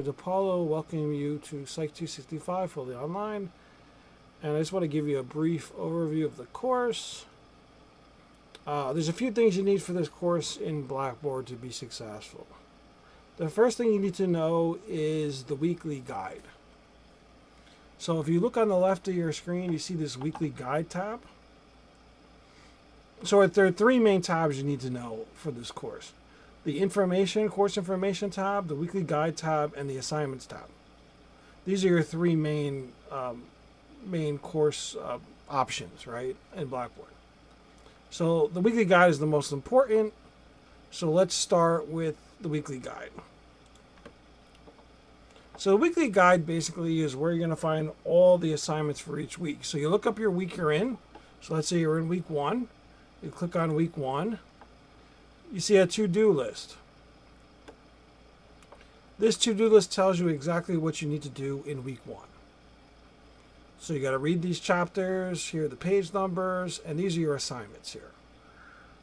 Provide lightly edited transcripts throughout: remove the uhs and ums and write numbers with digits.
Apollo, welcoming you to Psych 265 fully online, and I just want to give you a brief overview of the course. There's a few things you need for this course in Blackboard to be successful. The first thing you need to know is the weekly guide. So if you look on the left of your screen, you see this weekly guide tab. So there are three main tabs you need to know for this course. The course information tab, the weekly guide tab, and the assignments tab. These are your three main course options, right, in Blackboard. So the weekly guide is the most important. So let's start with the weekly guide. So the weekly guide basically is where you're going to find all the assignments for each week. So you look up your week you're in. So let's say you're in week 1. You click on week 1. You see a to-do list. This to-do list tells you exactly what you need to do in week 1. So you got to read these chapters, here are the page numbers, and these are your assignments here.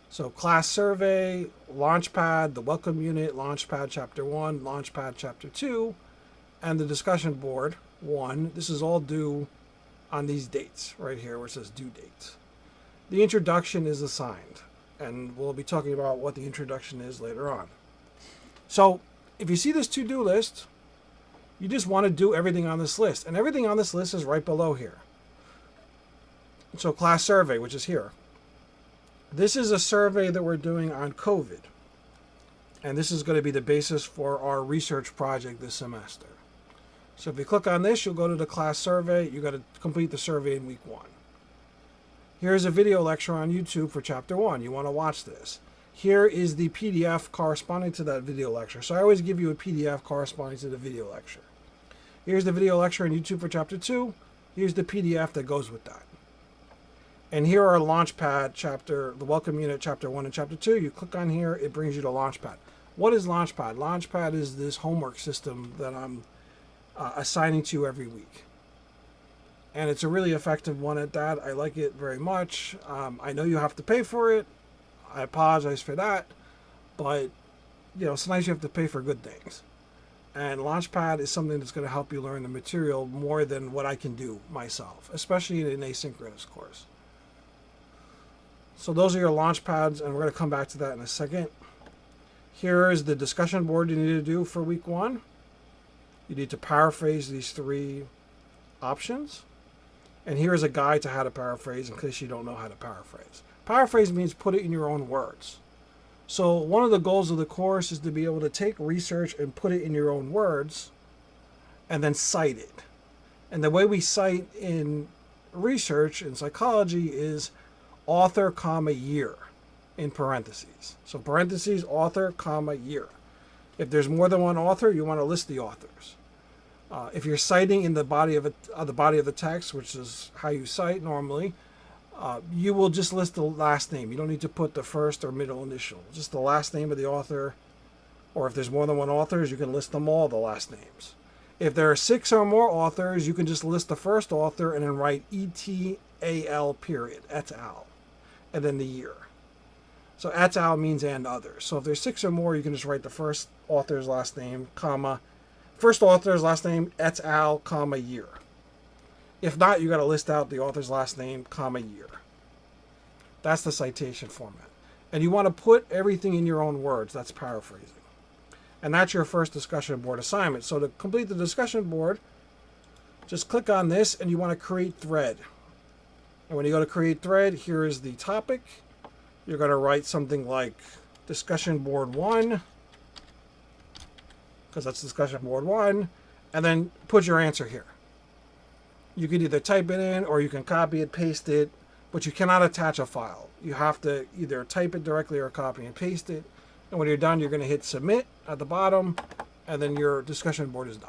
So class survey, Launchpad, the welcome unit, Launchpad chapter 1, Launchpad chapter 2, and the discussion board 1. This is all due on these dates right here where it says due dates. The introduction is assigned, and we'll be talking about what the introduction is later on. So if you see this to-do list, you just want to do everything on this list, and everything on this list is right below here. So class survey, which is here. This is a survey that we're doing on COVID, and this is going to be the basis for our research project this semester. So if you click on this, you'll go to the class survey. You got to complete the survey in week 1. Here's a video lecture on YouTube for chapter 1. You want to watch this. Here is the PDF corresponding to that video lecture. So I always give you a PDF corresponding to the video lecture. Here's the video lecture on YouTube for chapter 2. Here's the PDF that goes with that. And here are Launchpad chapter, the welcome unit chapter 1 and chapter 2. You click on here, it brings you to Launchpad. What is Launchpad? Launchpad is this homework system that I'm assigning to you every week. And it's a really effective one at that. I like it very much. I know you have to pay for it. I apologize for that. But, sometimes you have to pay for good things. And Launchpad is something that's going to help you learn the material more than what I can do myself, especially in an asynchronous course. So those are your Launchpads, and we're going to come back to that in a second. Here is the discussion board you need to do for week 1. You need to paraphrase these 3 options. And here is a guide to how to paraphrase in case you don't know how to paraphrase. Paraphrase means put it in your own words. So one of the goals of the course is to be able to take research and put it in your own words and then cite it. And the way we cite in research in psychology is author, year in parentheses. So parentheses, author, year. If there's more than one author, you want to list the authors. If you're citing in the body of the text, which is how you cite normally, you will just list the last name. You don't need to put the first or middle initial. Just the last name of the author. Or if there's more than one authors, you can list them all, the last names. If there are 6 or more authors, you can just list the first author and then write ETAL period, et al. And then the year. So et al means and others. So if there's 6 or more, you can just write the first author's last name, first author's last name, et al, year. If not, you got to list out the author's last name, year. That's the citation format. And you want to put everything in your own words. That's paraphrasing. And that's your first discussion board assignment. So to complete the discussion board, just click on this and you want to create thread. And when you go to create thread, here is the topic. You're going to write something like discussion board 1. Because that's discussion board 1, and then put your answer here. You can either type it in or you can copy it, paste it, but you cannot attach a file. You have to either type it directly or copy and paste it. And when you're done, you're going to hit submit at the bottom, and then your discussion board is done.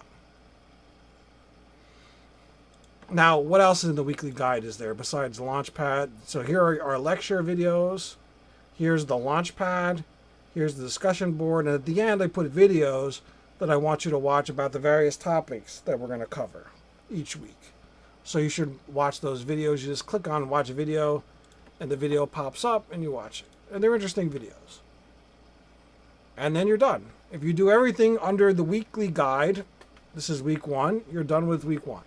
Now, what else in the weekly guide is there besides Launchpad? So here are our lecture videos. Here's the Launchpad. Here's the discussion board. And at the end, I put videos that I want you to watch about the various topics that we're going to cover each week. So you should watch those videos. You just click on watch a video, and the video pops up, and you watch it. And they're interesting videos. And then you're done. If you do everything under the weekly guide, This is week 1. You're done with week 1.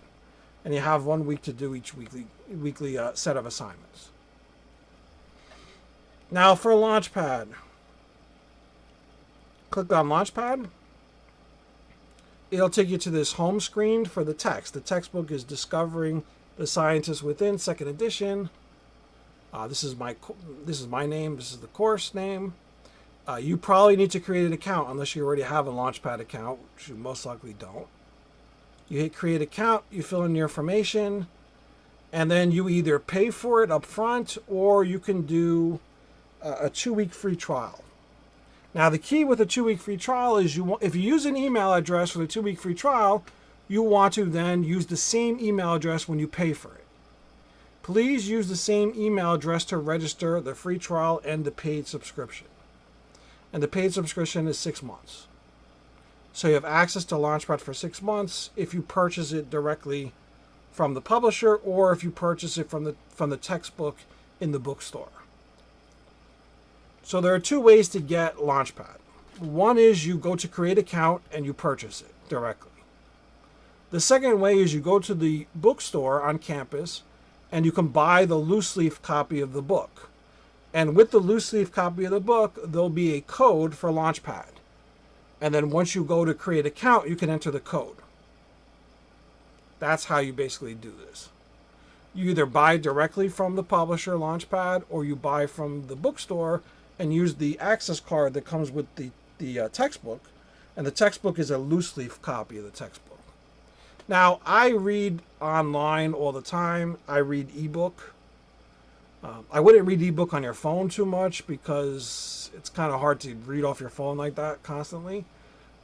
And you have 1 week to do each weekly set of assignments. Now for Launchpad. Click on Launchpad. It'll take you to this home screen for the text. The textbook is Discovering the Scientists Within, 2nd edition. This is my name. This is the course name. You probably need to create an account unless you already have a Launchpad account, which you most likely don't. You hit create account, you fill in your information, and then you either pay for it up front or you can do a 2-week free trial. Now the key with a 2-week free trial is if you use an email address for the 2-week free trial, you want to then use the same email address when you pay for it. Please use the same email address to register the free trial and the paid subscription. And the paid subscription is 6 months. So you have access to Launchpad for 6 months if you purchase it directly from the publisher or if you purchase it from the textbook in the bookstore. So there are 2 ways to get Launchpad. One is you go to create account and you purchase it directly. The second way is you go to the bookstore on campus and you can buy the loose leaf copy of the book. And with the loose leaf copy of the book, there'll be a code for Launchpad. And then once you go to create account, you can enter the code. That's how you basically do this. You either buy directly from the publisher Launchpad or you buy from the bookstore and use the access card that comes with the textbook. And the textbook is a loose leaf copy of the textbook. Now, I read online all the time. I read ebook. I wouldn't read ebook on your phone too much because it's kind of hard to read off your phone like that constantly.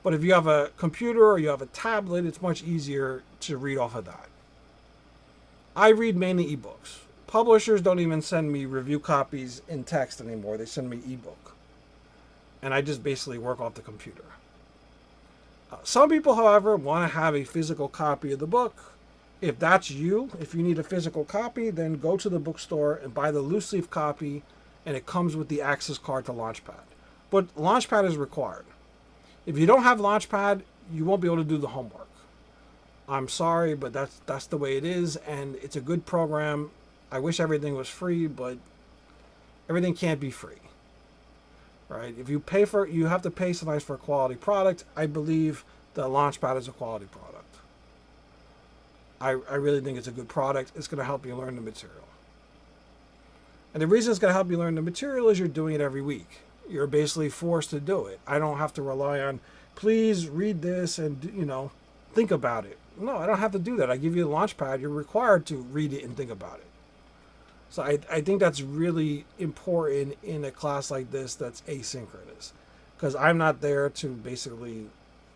But if you have a computer or you have a tablet, it's much easier to read off of that. I read mainly ebooks. Publishers don't even send me review copies in text anymore. They send me ebook. And I just basically work off the computer. Some people, however, want to have a physical copy of the book. If that's you, if you need a physical copy, then go to the bookstore and buy the loose leaf copy, and it comes with the access card to Launchpad. But Launchpad is required. If you don't have Launchpad, you won't be able to do the homework. I'm sorry, but that's the way it is, and it's a good program. I wish everything was free, but everything can't be free. Right? If you pay for it, you have to pay sometimes for a quality product. I believe that Launchpad is a quality product. I really think it's a good product. It's going to help you learn the material. And the reason it's going to help you learn the material is you're doing it every week. You're basically forced to do it. I don't have to rely on, please read this and, think about it. No, I don't have to do that. I give you the Launchpad. You're required to read it and think about it. So I think that's really important in a class like this that's asynchronous. Because I'm not there to basically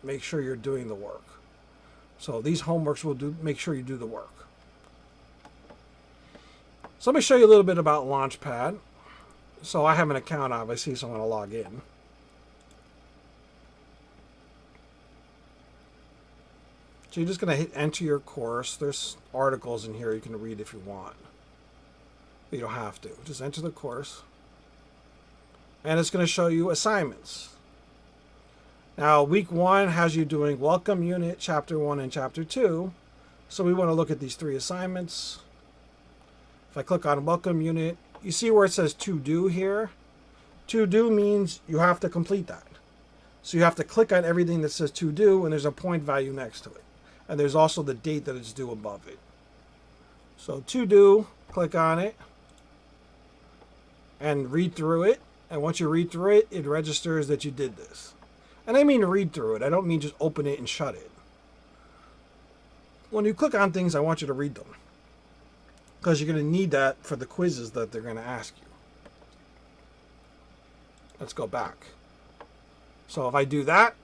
make sure you're doing the work. So these homeworks will make sure you do the work. So let me show you a little bit about Launchpad. So I have an account, obviously, so I'm going to log in. So you're just going to hit enter your course. There's articles in here you can read if you want. But you don't have to. Just enter the course. And it's going to show you assignments. Now, week 1 has you doing Welcome Unit, Chapter 1 and Chapter 2. So we want to look at these 3 assignments. If I click on Welcome Unit, you see where it says to do here. To do means you have to complete that. So you have to click on everything that says to do, and there's a point value next to it. And there's also the date that it's due above it. So to do, click on it, and read through it. And once you read through it, it registers that you did this. And I mean read through it. I don't mean just open it and shut it. When you click on things, I want you to read them. Because you're going to need that for the quizzes that they're going to ask you. Let's go back. So if I do that,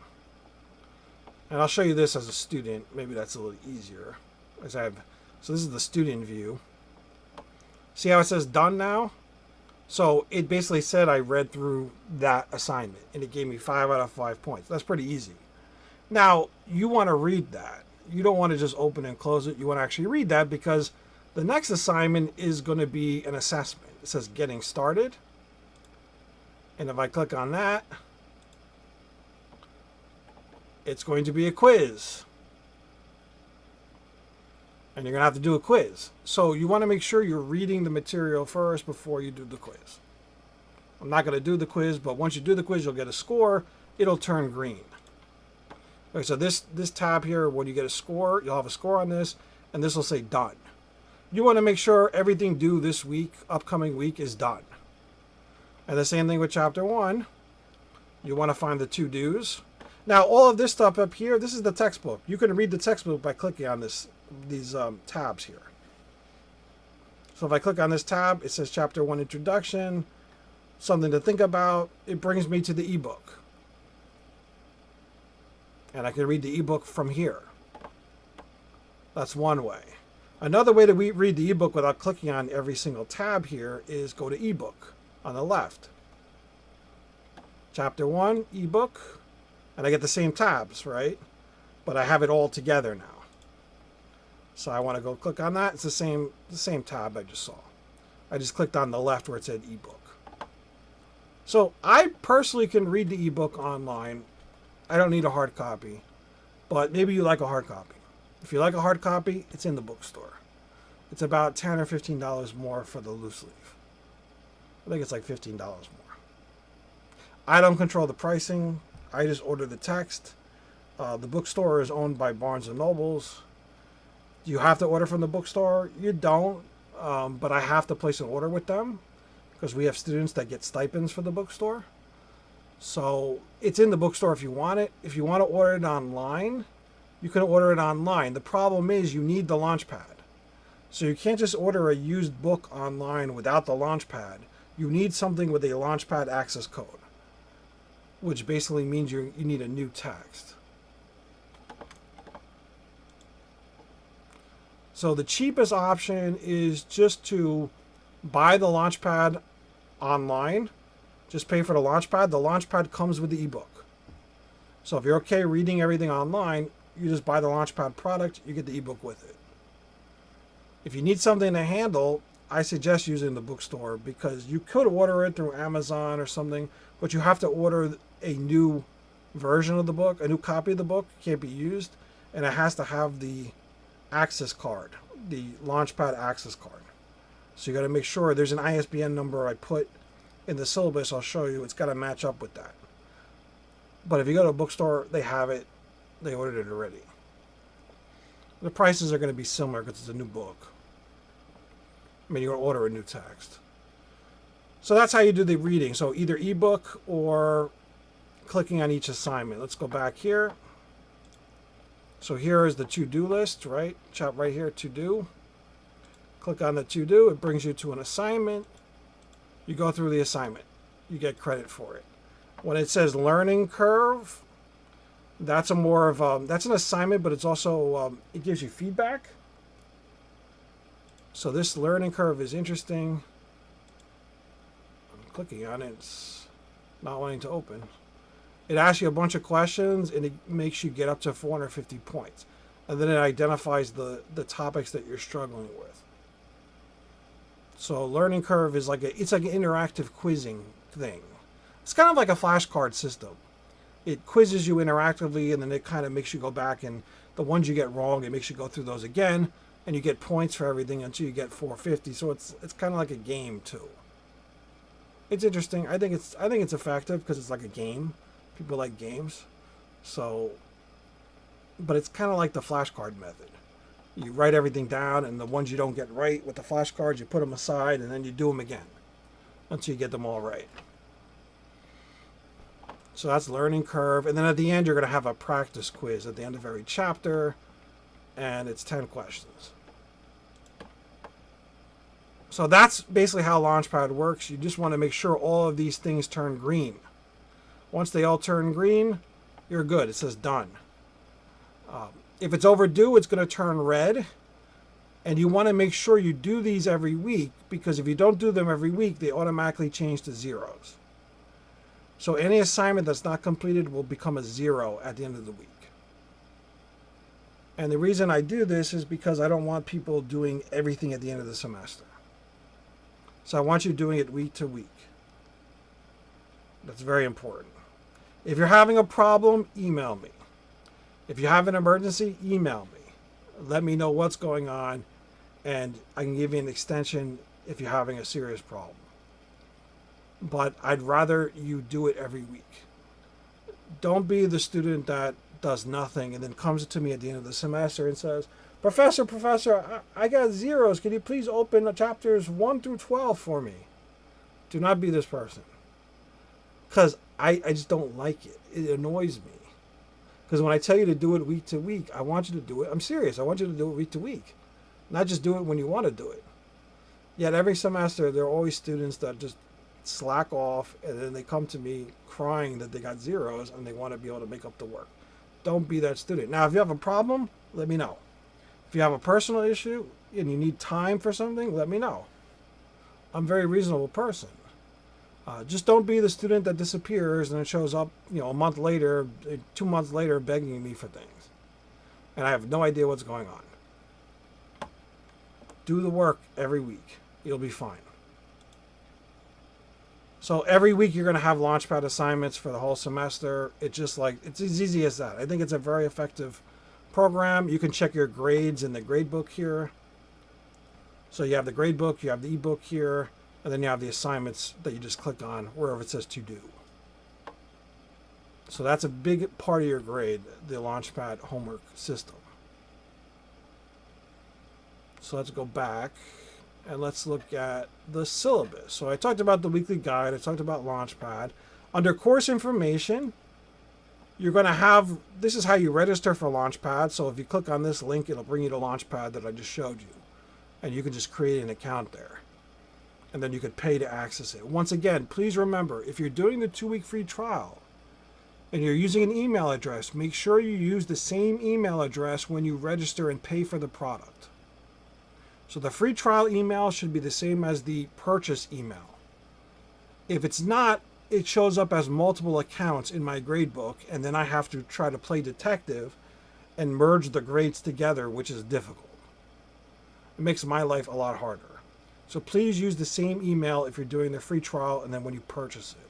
and I'll show you this as a student. Maybe that's a little easier. So this is the student view. See how it says done now? So it basically said I read through that assignment and it gave me 5 out of 5 points. That's pretty easy. Now, you want to read that. You don't want to just open and close it. You want to actually read that because the next assignment is going to be an assessment. It says getting started. And if I click on that, it's going to be a quiz. And you're going to have to do a quiz. So you want to make sure you're reading the material first before you do the quiz. I'm not going to do the quiz, but once you do the quiz, you'll get a score. It'll turn green. Okay, so this tab here, when you get a score, you'll have a score on this, and this will say done. You want to make sure everything due this week, upcoming week, is done. And the same thing with chapter 1. You want to find the to-dos. Now, all of this stuff up here, this is the textbook. You can read the textbook by clicking on these tabs here. So if I click on this tab, it says chapter 1 introduction, something to think about. It brings me to the ebook. And I can read the ebook from here. That's one way. Another way to read the ebook without clicking on every single tab here is go to ebook on the left. Chapter 1, ebook, and I get the same tabs, right? But I have it all together now. So I want to go click on that. It's the same tab I just saw. I just clicked on the left where it said ebook. So I personally can read the ebook online. I don't need a hard copy, but maybe you like a hard copy. If you like a hard copy, it's in the bookstore. It's about $10 or $15 more for the loose leaf. I think it's like $15 more. I don't control the pricing. I just order the text. The bookstore is owned by Barnes & Nobles. Do you have to order from the bookstore? You don't, but I have to place an order with them because we have students that get stipends for the bookstore. So it's in the bookstore if you want it. If you want to order it online, you can order it online. The problem is you need the Launchpad. So you can't just order a used book online without the Launchpad. You need something with a Launchpad access code, which basically means you need a new text. So the cheapest option is just to buy the Launchpad online. Just pay for the Launchpad. The Launchpad comes with the ebook. So if you're okay reading everything online, you just buy the Launchpad product, you get the ebook with it. If you need something to handle, I suggest using the bookstore because you could order it through Amazon or something, but you have to order a new version of the book, a new copy of the book. It can't be used, and it has to have the access card, the Launchpad access card. So you got to make sure there's an ISBN number I put in the syllabus. I'll show you. It's got to match up with that. But if you go to a bookstore, they have it. They ordered it already. The prices are going to be similar because it's a new book. I mean, you're going to order a new text. So that's how you do the reading. So either ebook or clicking on each assignment. Let's go back here. So here is the to-do list, right? Chop right here, to-do. Click on the to-do. It brings you to an assignment. You go through the assignment. You get credit for it. When it says learning curve, that's a more of that's an assignment, but it's also it gives you feedback. So this learning curve is interesting. I'm clicking on it. It's not wanting to open. It asks you a bunch of questions, and it makes you get up to 450 points. And then it identifies the topics that you're struggling with. So learning curve is it's like an interactive quizzing thing. It's kind of like a flashcard system. It quizzes you interactively, and then it kind of makes you go back, and the ones you get wrong, it makes you go through those again, and you get points for everything until you get 450. So it's kind of like a game too. It's interesting. I think it's effective because it's like a game. People like games. So, but it's kind of like the flashcard method. You write everything down, and the ones you don't get right with the flashcards, you put them aside, and then you do them again until you get them all right. So that's learning curve. And then at the end, you're going to have a practice quiz at the end of every chapter, and it's 10 questions. So that's basically how Launchpad works. You just want to make sure all of these things turn green. Once they all turn green, you're good. It says done. If it's overdue, it's going to turn red. And you want to make sure you do these every week, because if you don't do them every week, they automatically change to zeros. So any assignment that's not completed will become a 0 at the end of the week. And the reason I do this is because I don't want people doing everything at the end of the semester. So I want you doing it week to week. That's very important. If you're having a problem, email me. If you have an emergency, email me. Let me know what's going on, and I can give you an extension if you're having a serious problem. But I'd rather you do it every week. Don't be the student that does nothing and then comes to me at the end of the semester and says, Professor, I got zeros. Can you please open chapters 1 through 12 for me? Do not be this person. Because I just don't like it. It annoys me. Because when I tell you to do it week to week, I want you to do it. I'm serious. I want you to do it week to week. Not just do it when you want to do it. Yet every semester, there are always students that just slack off, and then they come to me crying that they got zeros and they want to be able to make up the work. Don't be that student. Now, if you have a problem, let me know. If you have a personal issue and you need time for something, let me know. I'm a very reasonable person. Just don't be the student that disappears and then shows up, a month later, 2 months later, begging me for things. And I have no idea what's going on. Do the work every week. You'll be fine. So every week you're going to have Launchpad assignments for the whole semester. It's as easy as that. I think it's a very effective program. You can check your grades in the Gradebook here. So you have the Gradebook, you have the Ebook here, and then you have the assignments that you just click on wherever it says to do. So that's a big part of your grade, the Launchpad homework system. So let's go back and let's look at the syllabus. So I talked about the weekly guide. I talked about Launchpad. Under course information, you're going to have, this is how you register for Launchpad. So if you click on this link, it'll bring you to Launchpad that I just showed you. And you can just create an account there. And then you could pay to access it. Once again, please remember, if you're doing the 2-week free trial and you're using an email address, make sure you use the same email address when you register and pay for the product. So the free trial email should be the same as the purchase email. If it's not, it shows up as multiple accounts in my gradebook, and then I have to try to play detective and merge the grades together, which is difficult. It makes my life a lot harder. So please use the same email if you're doing the free trial and then when you purchase it.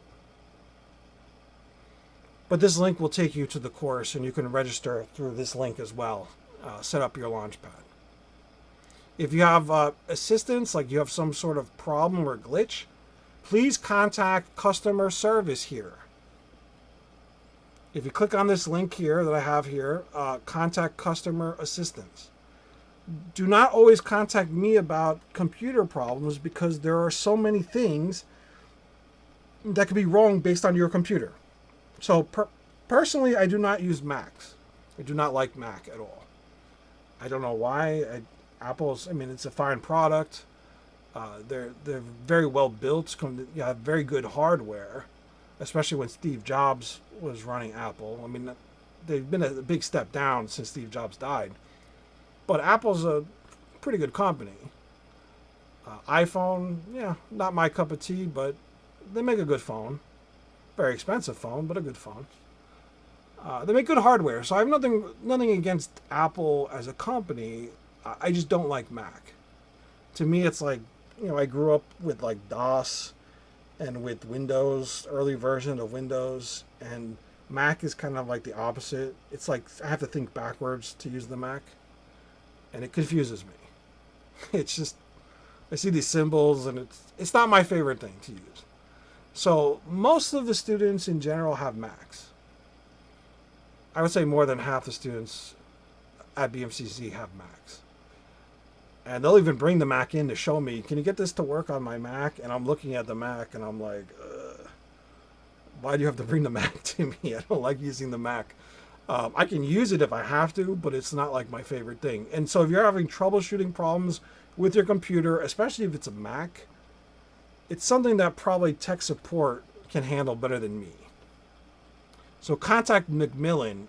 But this link will take you to the course, and you can register through this link as well. Set up your Launchpad. If you have assistance, like you have some sort of problem or glitch, please contact customer service here. If you click on this link here that I have here, contact customer assistance. Do not always contact me about computer problems because there are so many things that could be wrong based on your computer. So personally, I do not use Macs. I do not like Mac at all. I don't know why. Apple's, it's a fine product. They're very well built. You have very good hardware, especially when Steve Jobs was running Apple. They've been a big step down since Steve Jobs died. But Apple's a pretty good company. iPhone, not my cup of tea, but they make a good phone. Very expensive phone, but a good phone. They make good hardware, so I have nothing against Apple as a company. I just don't like Mac. To me, it's like, I grew up with like DOS and with Windows, early version of Windows, and Mac is kind of like the opposite. It's like I have to think backwards to use the Mac, and it confuses me. It's just, I see these symbols, and it's not my favorite thing to use. So most of the students in general have Macs. I would say more than half the students at BMCC have Macs. And they'll even bring the Mac in to show me, can you get this to work on my Mac? And I'm looking at the Mac and I'm like, why do you have to bring the Mac to me? I don't like using the Mac. I can use it if I have to, but it's not like my favorite thing. And so if you're having troubleshooting problems with your computer, especially if it's a Mac, it's something that probably tech support can handle better than me. So contact Macmillan.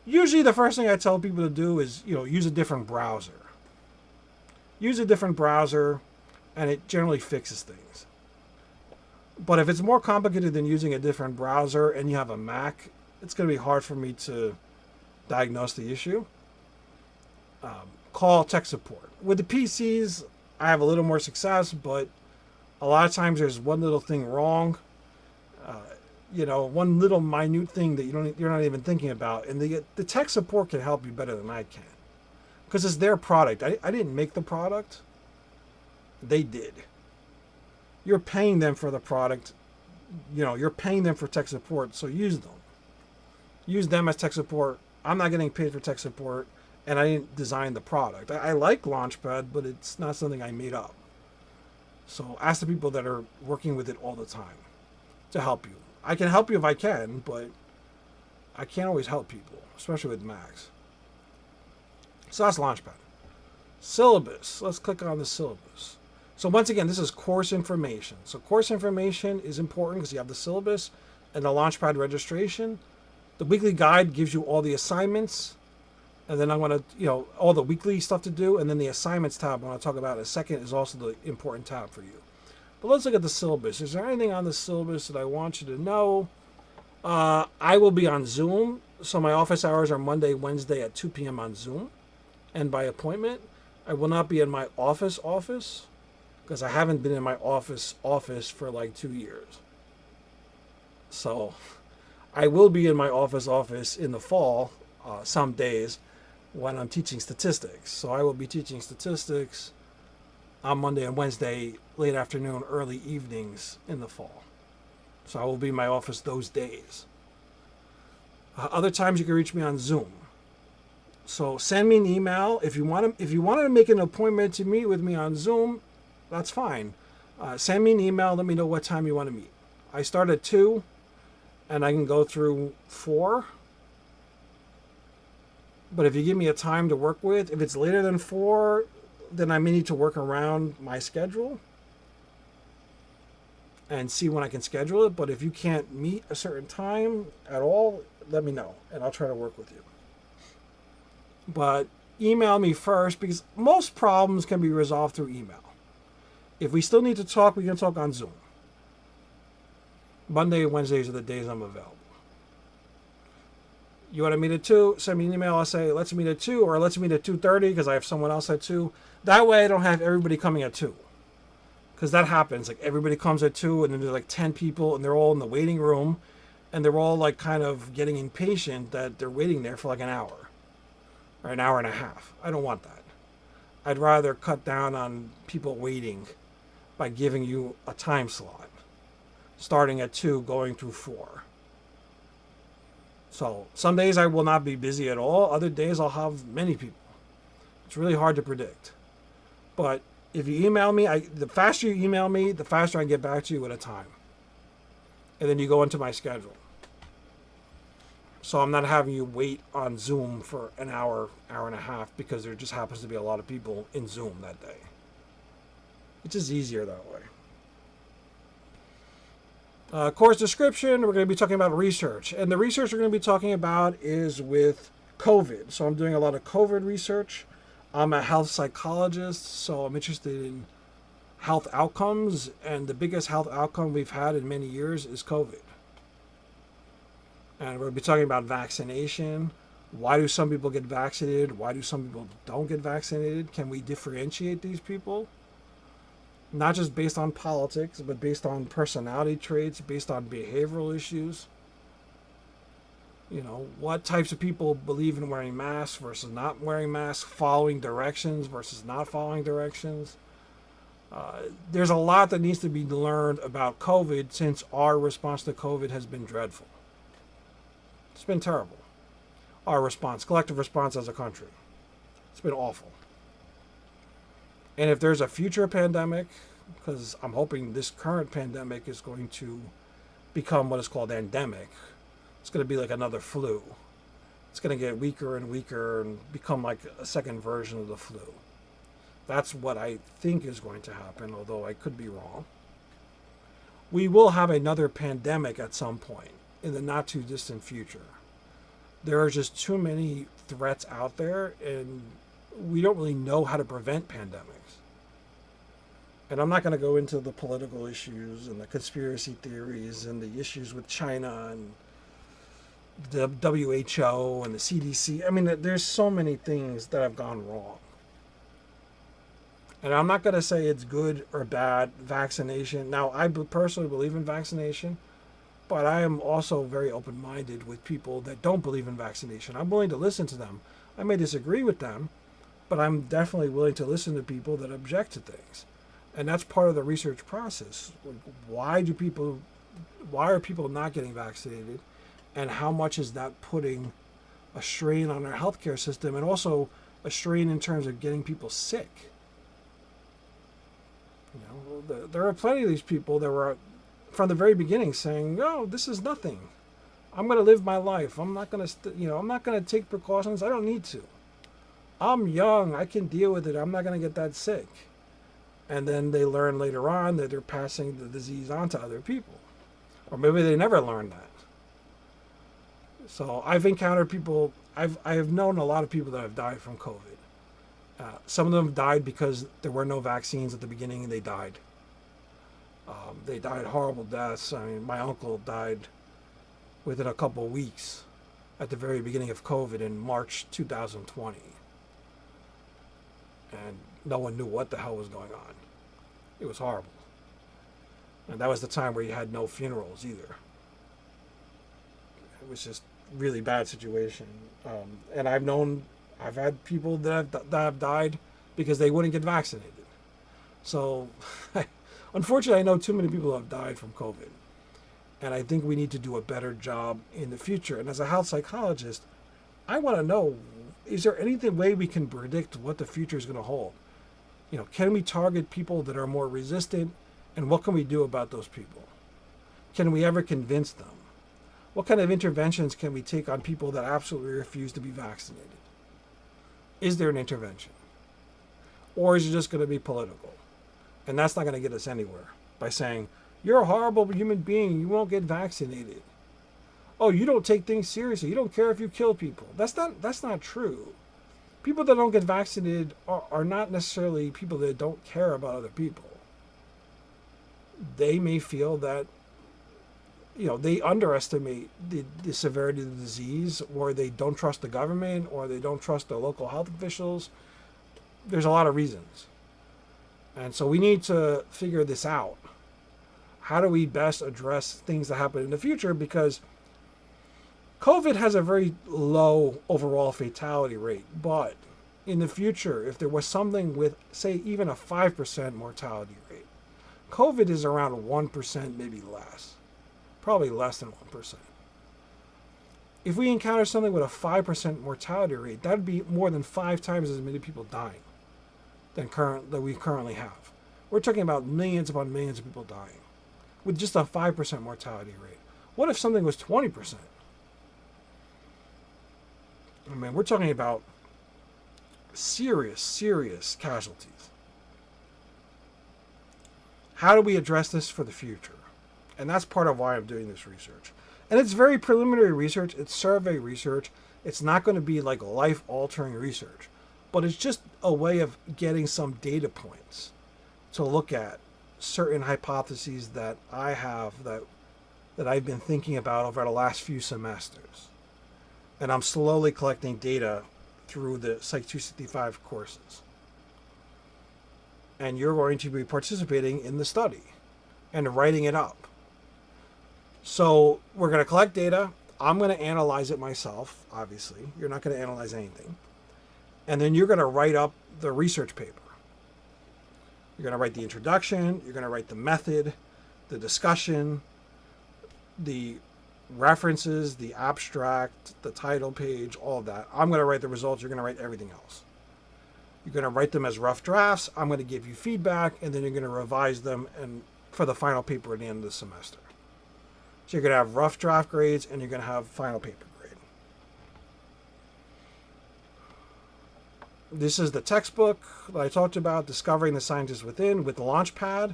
Usually the first thing I tell people to do is, use a different browser. Use a different browser, and it generally fixes things. But if it's more complicated than using a different browser and you have a Mac, it's going to be hard for me to diagnose the issue. Call tech support. With the PCs, I have a little more success, but a lot of times there's one little thing wrong. One little minute thing that you're not even thinking about, and the tech support can help you better than I can. because it's their product. I didn't make the product. They did. You're paying them for the product. You know, you're paying them for tech support, so use them. Use them as tech support. I'm not getting paid for tech support, and I didn't design the product. I like Launchpad, but it's not something I made up. So ask the people that are working with it all the time to help you. I can help you if I can, but I can't always help people, especially with Macs. So that's Launchpad. Syllabus. Let's click on the syllabus. So once again, this is course information. So course information is important because you have the syllabus and the Launchpad registration. The weekly guide gives you all the assignments. And then I'm going to, all the weekly stuff to do. And then the assignments tab I want to talk about in a second is also the important tab for you. But let's look at the syllabus. Is there anything on the syllabus that I want you to know? I will be on Zoom. So my office hours are Monday, Wednesday at 2 p.m. on Zoom and by appointment. I will not be in my office because I haven't been in my office for like 2 years. So I will be in my office in the fall some days when I'm teaching statistics. So I will be teaching statistics on Monday and Wednesday, late afternoon, early evenings in the fall. So I will be in my office those days. Other times you can reach me on Zoom. So send me an email if you wanted to make an appointment to meet with me on Zoom. That's fine. Send me an email. Let me know what time you want to meet. I start at 2, and I can go through 4. But if you give me a time to work with, if it's later than 4, then I may need to work around my schedule and see when I can schedule it. But if you can't meet a certain time at all, let me know, and I'll try to work with you. But email me first, because most problems can be resolved through email. If we still need to talk, we can talk on Zoom. Monday and Wednesdays are the days I'm available. You want to meet at 2? Send me an email. I'll say, let's meet at 2, or let's meet at 2:30 because I have someone else at 2. That way I don't have everybody coming at 2. Because that happens. Like everybody comes at 2 and then there's like 10 people and they're all in the waiting room and they're all like kind of getting impatient that they're waiting there for like an hour or an hour and a half. I don't want that. I'd rather cut down on people waiting by giving you a time slot, starting at 2, going through 4. So some days I will not be busy at all. Other days I'll have many people. It's really hard to predict. But if you email me, the faster you email me, the faster I get back to you at a time. And then you go into my schedule. So I'm not having you wait on Zoom for an hour, hour and a half, because there just happens to be a lot of people in Zoom that day. It's just easier that way. Course description, we're going to be talking about research. And the research we're going to be talking about is with COVID. So I'm doing a lot of COVID research. I'm a health psychologist, so I'm interested in health outcomes. And the biggest health outcome we've had in many years is COVID. And we're going to be talking about vaccination. Why do some people get vaccinated? Why do some people don't get vaccinated? Can we differentiate these people? Not just based on politics, but based on personality traits, based on behavioral issues. What types of people believe in wearing masks versus not wearing masks, following directions versus not following directions. There's a lot that needs to be learned about COVID, since our response to COVID has been dreadful. It's been terrible. Our response, collective response as a country. It's been awful. And if there's a future pandemic, because I'm hoping this current pandemic is going to become what is called endemic, it's going to be like another flu. It's going to get weaker and weaker and become like a second version of the flu. That's what I think is going to happen, although I could be wrong. We will have another pandemic at some point in the not too distant future. There are just too many threats out there, and we don't really know how to prevent pandemics. And I'm not going to go into the political issues and the conspiracy theories and the issues with China and the WHO and the CDC. I mean, there's so many things that have gone wrong. And I'm not going to say it's good or bad vaccination. Now, I personally believe in vaccination, but I am also very open-minded with people that don't believe in vaccination. I'm willing to listen to them. I may disagree with them, but I'm definitely willing to listen to people that object to things. And that's part of the research process. Why are people not getting vaccinated? And how much is that putting a strain on our healthcare system, and also a strain in terms of getting people sick? There are plenty of these people that were from the very beginning saying, "No, this is nothing. I'm going to live my life. I'm not going to, I'm not going to take precautions. I don't need to. I'm young. I can deal with it. I'm not going to get that sick." And then they learn later on that they're passing the disease on to other people, or maybe they never learned that. So I've encountered people. I have known a lot of people that have died from COVID. Some of them died because there were no vaccines at the beginning, and they died. They died horrible deaths. I mean, my uncle died within a couple of weeks at the very beginning of COVID in March 2020. And no one knew what the hell was going on. It was horrible. And that was the time where you had no funerals either. It was just really bad situation. And I've had people that have died because they wouldn't get vaccinated. So, unfortunately, I know too many people have died from COVID. And I think we need to do a better job in the future. And as a health psychologist, I want to know, is there anything way we can predict what the future is going to hold? Can we target people that are more resistant? And what can we do about those people? Can we ever convince them? What kind of interventions can we take on people that absolutely refuse to be vaccinated? Is there an intervention? Or is it just going to be political? And that's not going to get us anywhere by saying, you're a horrible human being, you won't get vaccinated. Oh, you don't take things seriously. You don't care if you kill people. That's not true. People that don't get vaccinated are not necessarily people that don't care about other people. They may feel that, they underestimate the severity of the disease, or they don't trust the government, or they don't trust the local health officials. There's a lot of reasons. And so we need to figure this out. How do we best address things that happen in the future? Because COVID has a very low overall fatality rate, but in the future, if there was something with, say, even a 5% mortality rate, COVID is around 1%, maybe less. Probably less than 1%. If we encounter something with a 5% mortality rate, that would be more than 5 times as many people dying that we currently have. We're talking about millions upon millions of people dying with just a 5% mortality rate. What if something was 20%? I mean, we're talking about serious, serious casualties. How do we address this for the future? And that's part of why I'm doing this research. And it's very preliminary research. It's survey research. It's not going to be like life-altering research. But it's just a way of getting some data points to look at certain hypotheses that I have that I've been thinking about over the last few semesters. And I'm slowly collecting data through the Psych 265 courses. And you're going to be participating in the study and writing it up. So we're going to collect data. I'm going to analyze it myself, obviously. You're not going to analyze anything. And then you're going to write up the research paper. You're going to write the introduction. You're going to write the method, the discussion, the references, the abstract, the title page, all of that. I'm going to write the results. You're going to write everything else. You're going to write them as rough drafts. I'm going to give you feedback, and then you're going to revise them and for the final paper at the end of the semester. So you're going to have rough draft grades, and you're going to have final paper grade. This is the textbook that I talked about, Discovering the Scientist Within, with Launchpad.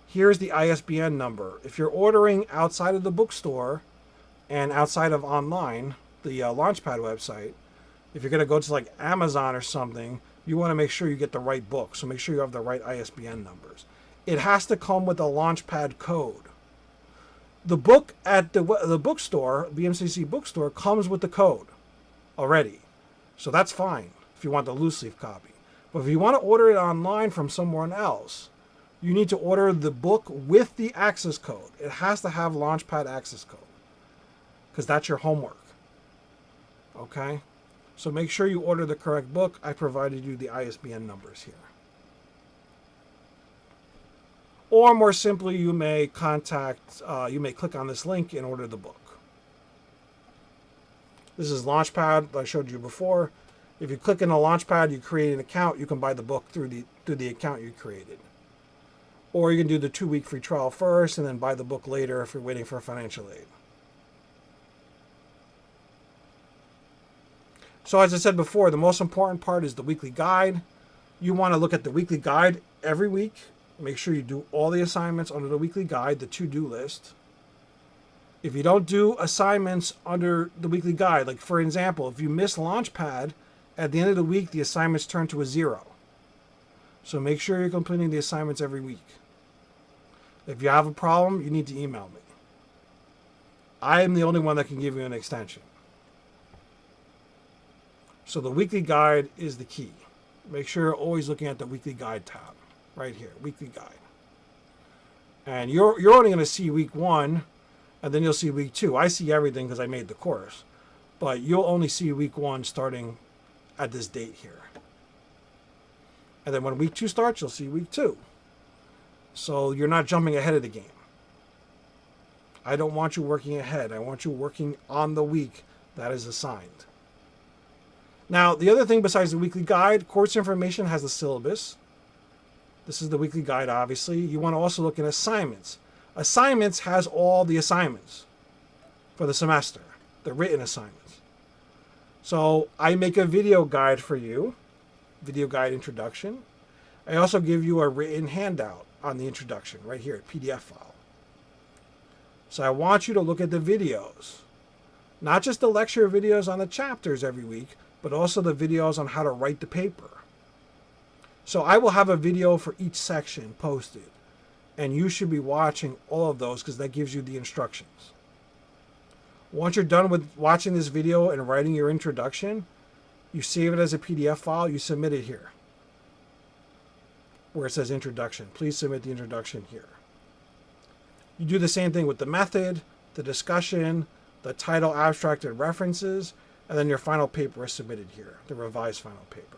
Here's the ISBN number. If you're ordering outside of the bookstore and outside of online, the Launchpad website, if you're going to go to like Amazon or something, you want to make sure you get the right book. So make sure you have the right ISBN numbers. It has to come with a Launchpad code. The book at the bookstore, BMCC bookstore, comes with the code already. So that's fine if you want the loose leaf copy. But if you want to order it online from someone else, you need to order the book with the access code. It has to have Launchpad access code because that's your homework. Okay? So make sure you order the correct book. I provided you the ISBN numbers here. Or more simply, you may click on this link and order the book. This is Launchpad that I showed you before. If you click in the Launchpad, you create an account, you can buy the book through the account you created. Or you can do the 2-week free trial first and then buy the book later if you're waiting for financial aid. So as I said before, the most important part is the weekly guide. You want to look at the weekly guide every week. Make sure you do all the assignments under the weekly guide, the to-do list. If you don't do assignments under the weekly guide, like for example, if you miss Launchpad, at the end of the week, the assignments turn to a 0. So make sure you're completing the assignments every week. If you have a problem, you need to email me. I am the only one that can give you an extension. So the weekly guide is the key. Make sure you're always looking at the weekly guide tab. Right here, weekly guide. And you're only going to see week 1, and then you'll see week 2. I see everything because I made the course. But you'll only see week 1 starting at this date here. And then when week 2 starts, you'll see week 2. So you're not jumping ahead of the game. I don't want you working ahead. I want you working on the week that is assigned. Now, the other thing besides the weekly guide, course information has the syllabus. This is the weekly guide, obviously. You want to also look at assignments. Assignments has all the assignments for the semester, the written assignments. So I make a video guide for you, video guide introduction. I also give you a written handout on the introduction right here, PDF file. So I want you to look at the videos, not just the lecture videos on the chapters every week, but also the videos on how to write the paper. So I will have a video for each section posted, and you should be watching all of those because that gives you the instructions. Once you're done with watching this video and writing your introduction, you save it as a PDF file, you submit it here, where it says introduction. Please submit the introduction here. You do the same thing with the method, the discussion, the title, abstract, and references, and then your final paper is submitted here, the revised final paper.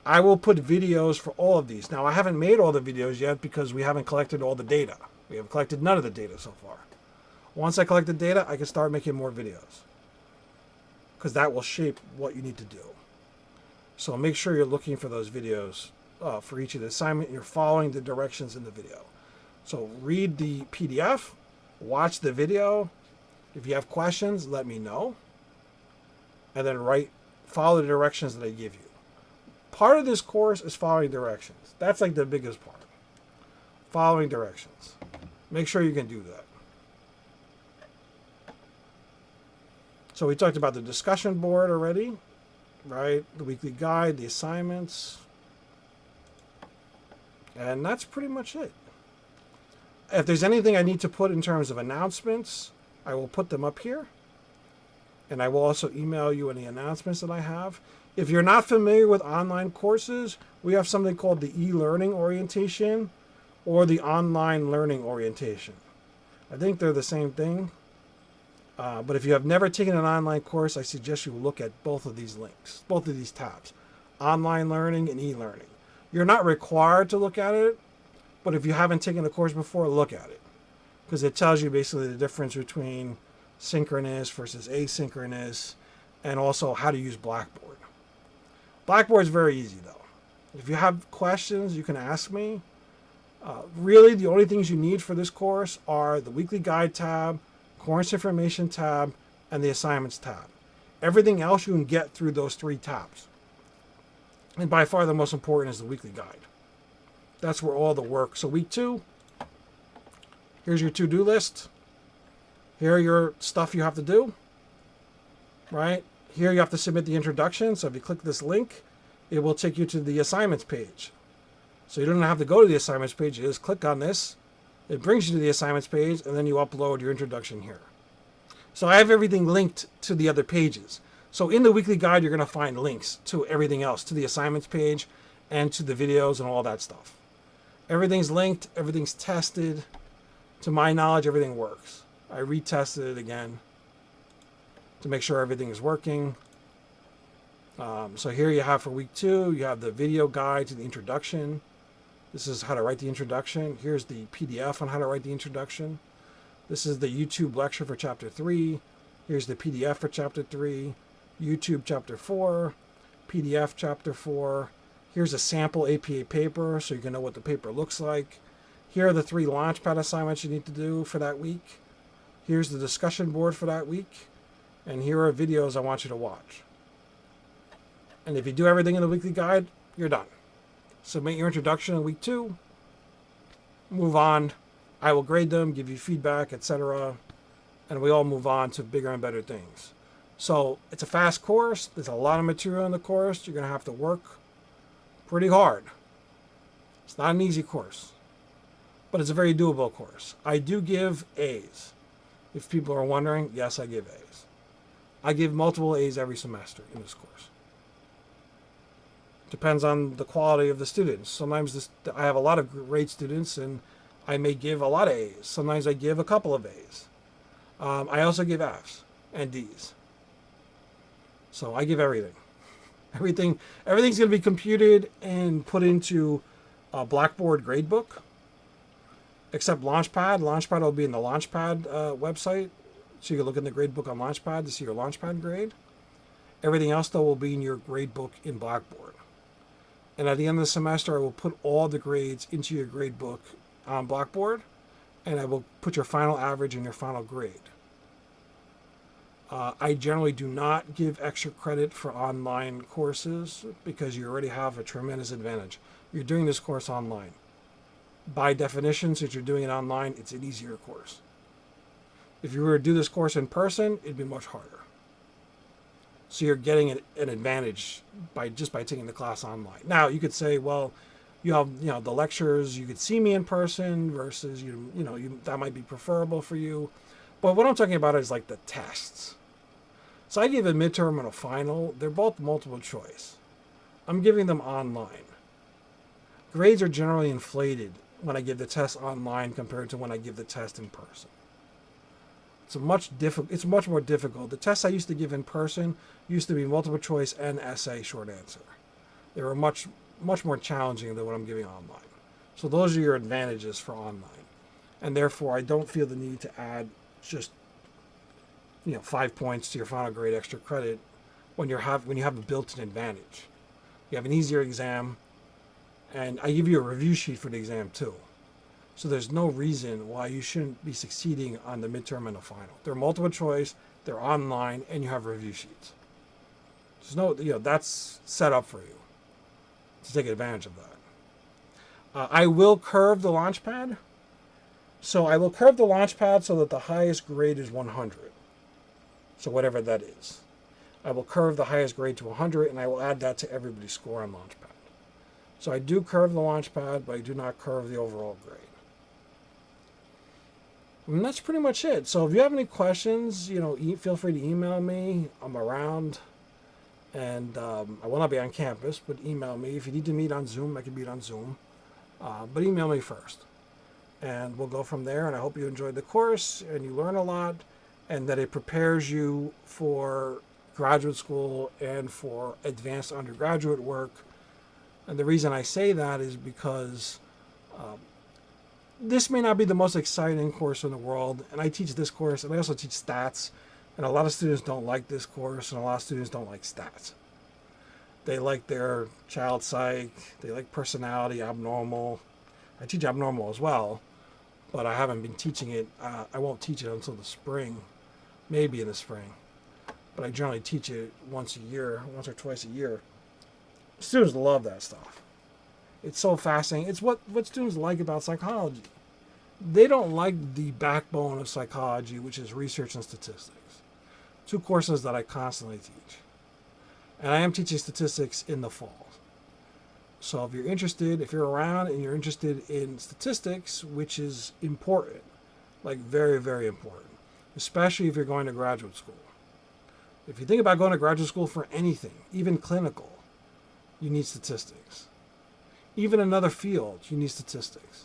I will put videos for all of these. Now, I haven't made all the videos yet because we haven't collected all the data. We have collected none of the data so far. Once I collect the data, I can start making more videos because that will shape what you need to do. So make sure you're looking for those videos for each of the assignment. You're following the directions in the video. So read the PDF, watch the video. If you have questions, let me know. And then follow the directions that I give you. Part of this course is following directions. That's like the biggest part. Following directions. Make sure you can do that. So we talked about the discussion board already, right? The weekly guide, the assignments. And that's pretty much it. If there's anything I need to put in terms of announcements, I will put them up here. And I will also email you any announcements that I have. If you're not familiar with online courses, we have something called the e-learning orientation or the online learning orientation. I think they're the same thing. But if you have never taken an online course, I suggest you look at both of these links, both of these tabs, online learning and e-learning. You're not required to look at it, but if you haven't taken the course before, look at it because it tells you basically the difference between synchronous versus asynchronous and also how to use Blackboard. Blackboard is very easy though. If you have questions, you can ask me. Really, the only things you need for this course are the weekly guide tab, course information tab, and the assignments tab. Everything else you can get through those 3 tabs. And by far the most important is the weekly guide. That's where all the work. So week 2, here's your to-do list. Here are your stuff you have to do, right? Here you have to submit the introduction. So if you click this link, it will take you to the assignments page. So you don't have to go to the assignments page. You just click on this. It brings you to the assignments page, and then you upload your introduction here. So I have everything linked to the other pages. So in the weekly guide, you're going to find links to everything else, to the assignments page and to the videos and all that stuff. Everything's linked. Everything's tested. To my knowledge, everything works. I retested it again to make sure everything is working. So here you have for week 2, you have the video guide to the introduction. This is how to write the introduction. Here's the PDF on how to write the introduction. This is the YouTube lecture for chapter 3. Here's the PDF for chapter 3, YouTube chapter 4, PDF chapter 4. Here's a sample APA paper so you can know what the paper looks like. Here are the 3 Launchpad assignments you need to do for that week. Here's the discussion board for that week. And here are videos I want you to watch. And if you do everything in the weekly guide, you're done. Submit your introduction in week 2. Move on. I will grade them, give you feedback, etc. And we all move on to bigger and better things. So it's a fast course. There's a lot of material in the course. You're going to have to work pretty hard. It's not an easy course, but it's a very doable course. I do give A's. If people are wondering, yes, I give A's. I give multiple A's every semester in this course. Depends on the quality of the students. Sometimes I have a lot of great students and I may give a lot of A's. Sometimes I give a couple of A's. I also give F's and D's. So I give everything. Everything's going to be computed and put into a Blackboard Gradebook, except Launchpad. Launchpad will be in the Launchpad website. So you can look in the Gradebook on Launchpad to see your Launchpad grade. Everything else, though, will be in your Gradebook in Blackboard. And at the end of the semester, I will put all the grades into your Gradebook on Blackboard, and I will put your final average and your final grade. I generally do not give extra credit for online courses because you already have a tremendous advantage. You're doing this course online. By definition, since you're doing it online, it's an easier course. If you were to do this course in person, it'd be much harder. So you're getting an advantage by taking the class online. Now you could say, well, you have the lectures. You could see me in person versus that might be preferable for you. But what I'm talking about is like the tests. So I give a midterm and a final. They're both multiple choice. I'm giving them online. Grades are generally inflated when I give the test online compared to when I give the test in person. It's much more difficult. The tests I used to give in person used to be multiple choice and essay short answer. They were much more challenging than what I'm giving online. So those are your advantages for online. And therefore I don't feel the need to add just 5 points to your final grade extra credit when you have a built-in advantage. You have an easier exam, and I give you a review sheet for the exam too. So there's no reason why you shouldn't be succeeding on the midterm and the final. They're multiple choice, they're online, and you have review sheets. There's no, that's set up for you to take advantage of that. I will curve the Launchpad. So I will curve the Launchpad so that the highest grade is 100. So whatever that is. I will curve the highest grade to 100, and I will add that to everybody's score on Launchpad. So I do curve the Launchpad, but I do not curve the overall grade. And that's pretty much it. So if you have any questions, feel free to email me. I'm around. And I will not be on campus, but email me. If you need to meet on Zoom, I can meet on Zoom. But email me first. And we'll go from there. And I hope you enjoyed the course and you learn a lot and that it prepares you for graduate school and for advanced undergraduate work. And the reason I say that is because this may not be the most exciting course in the world. And I teach this course, and I also teach stats. And a lot of students don't like this course, and a lot of students don't like stats. They like their child psych, they like personality, abnormal. I teach abnormal as well, but I haven't been teaching it. I won't teach it until the spring, maybe in the spring. But I generally teach it once or twice a year. Students love that stuff. It's so fascinating. It's what students like about psychology. They don't like the backbone of psychology, which is research and statistics. 2 courses that I constantly teach. And I am teaching statistics in the fall. So if you're interested, if you're around and you're interested in statistics, which is important, like very, very important, especially if you're going to graduate school. If you think about going to graduate school for anything, even clinical, you need statistics. Even another field, you need statistics.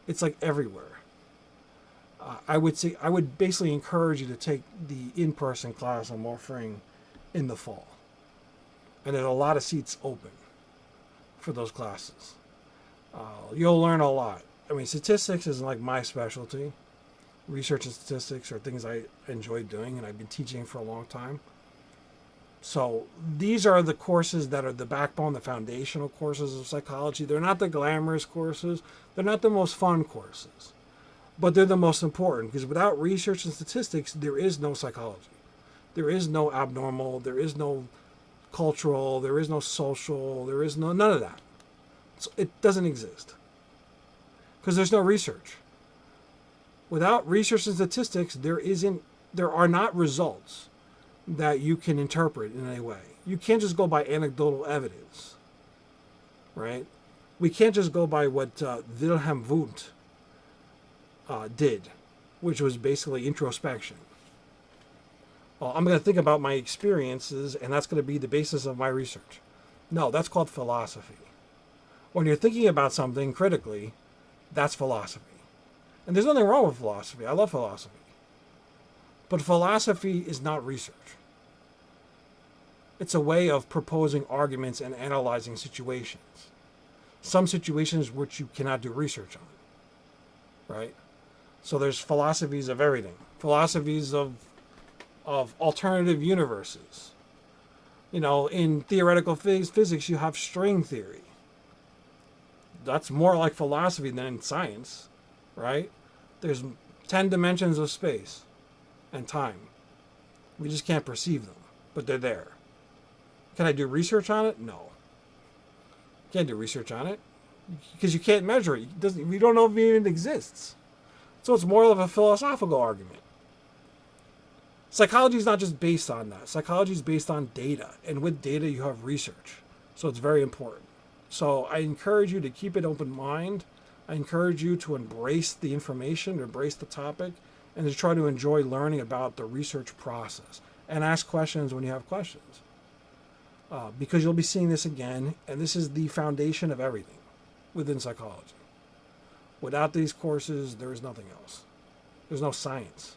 It's like everywhere. I would basically encourage you to take the in-person class I'm offering in the fall. And there's a lot of seats open for those classes. You'll learn a lot. I mean, statistics is like my specialty. Research and statistics are things I enjoy doing, and I've been teaching for a long time. So these are the courses that are the backbone, the foundational courses of psychology. They're not the glamorous courses. They're not the most fun courses. But they're the most important, because without research and statistics, there is no psychology. There is no abnormal. There is no cultural. There is no social. There is none of that. So it doesn't exist. Because there's no research. Without research and statistics, there are not results that you can interpret in any way. You can't just go by anecdotal evidence, right? We can't just go by what Wilhelm Wundt did, which was basically introspection. Well, I'm going to think about my experiences, and that's going to be the basis of my research. No, that's called philosophy. When you're thinking about something critically, that's philosophy. And there's nothing wrong with philosophy. I love philosophy. But philosophy is not research. It's a way of proposing arguments and analyzing situations. Some situations which you cannot do research on, right? So there's philosophies of everything. Philosophies of alternative universes. You know, in theoretical physics, you have string theory. That's more like philosophy than science, right? There's 10 dimensions of space and time. We just can't perceive them, but they're there. Can I do research on it? No. Can't do research on it because you can't measure it. We don't know if it even exists. So it's more of a philosophical argument. Psychology is not just based on that. Psychology is based on data, and with data you have research. So it's very important. So I encourage you to keep an open mind. I encourage you to embrace the information, to embrace the topic, and to try to enjoy learning about the research process. And ask questions when you have questions. Because you'll be seeing this again, and this is the foundation of everything within psychology. Without these courses, there is nothing else. There's no science.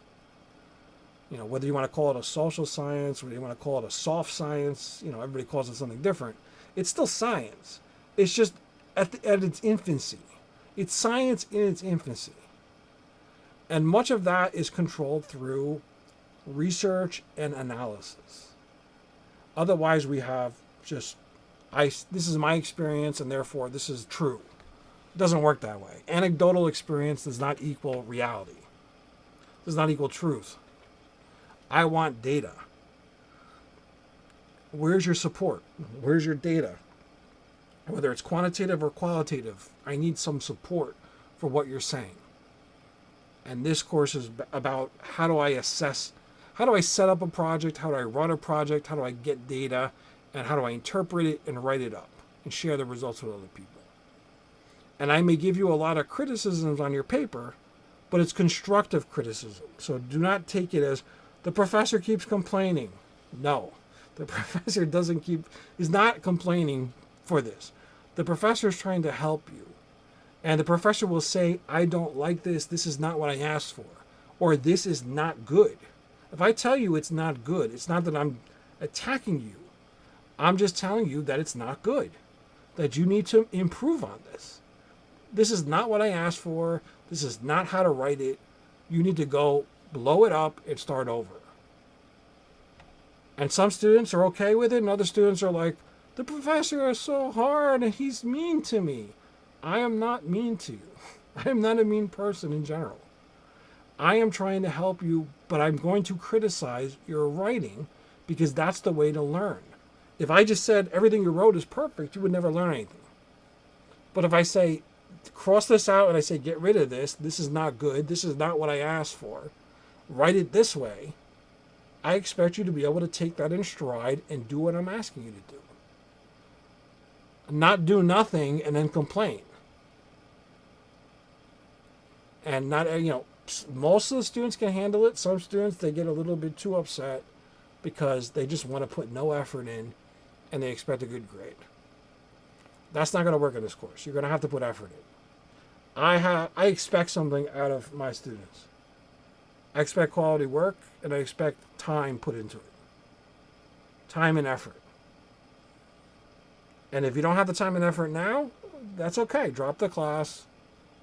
You know, whether you want to call it a social science, whether you want to call it a soft science, you know, everybody calls it something different. It's still science. It's just at its infancy. It's science in its infancy. And much of that is controlled through research and analysis. Otherwise, we have just, this is my experience, and therefore this is true. It doesn't work that way. Anecdotal experience does not equal reality. Does not equal truth. I want data. Where's your support? Where's your data? Whether it's quantitative or qualitative, I need some support for what you're saying. And this course is about how do I assess, how do I set up a project, how do I run a project, how do I get data, and how do I interpret it and write it up and share the results with other people. And I may give you a lot of criticisms on your paper, but it's constructive criticism. So do not take it as the professor keeps complaining. No, the professor is not complaining for this. The professor is trying to help you. And the professor will say, I don't like this. This is not what I asked for. Or this is not good. If I tell you it's not good, it's not that I'm attacking you. I'm just telling you that it's not good. That you need to improve on this. This is not what I asked for. This is not how to write it. You need to go blow it up and start over. And some students are okay with it, and other students are like, the professor is so hard and he's mean to me. I am not mean to you. I am not a mean person in general. I am trying to help you, but I'm going to criticize your writing because that's the way to learn. If I just said everything you wrote is perfect, you would never learn anything. But if I say, cross this out, and I say, get rid of this, this is not good, this is not what I asked for, write it this way, I expect you to be able to take that in stride and do what I'm asking you to do. Not do nothing and then complain. And not, most of the students can handle it. Some students, they get a little bit too upset because they just want to put no effort in and they expect a good grade. That's not going to work in this course. You're going to have to put effort in. I expect something out of my students. I expect quality work, and I expect time put into it. Time and effort. And if you don't have the time and effort now, that's okay. Drop the class.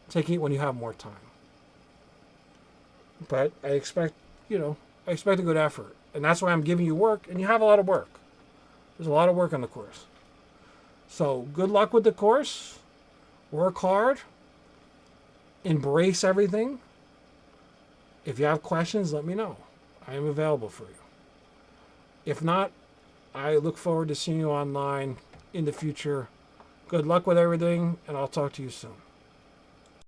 Take it when you have more time. But I expect a good effort. And that's why I'm giving you work, and you have a lot of work. There's a lot of work on the course. So good luck with the course. Work hard. Embrace everything. If you have questions, let me know. I am available for you. If not, I look forward to seeing you online in the future. Good luck with everything, and I'll talk to you soon.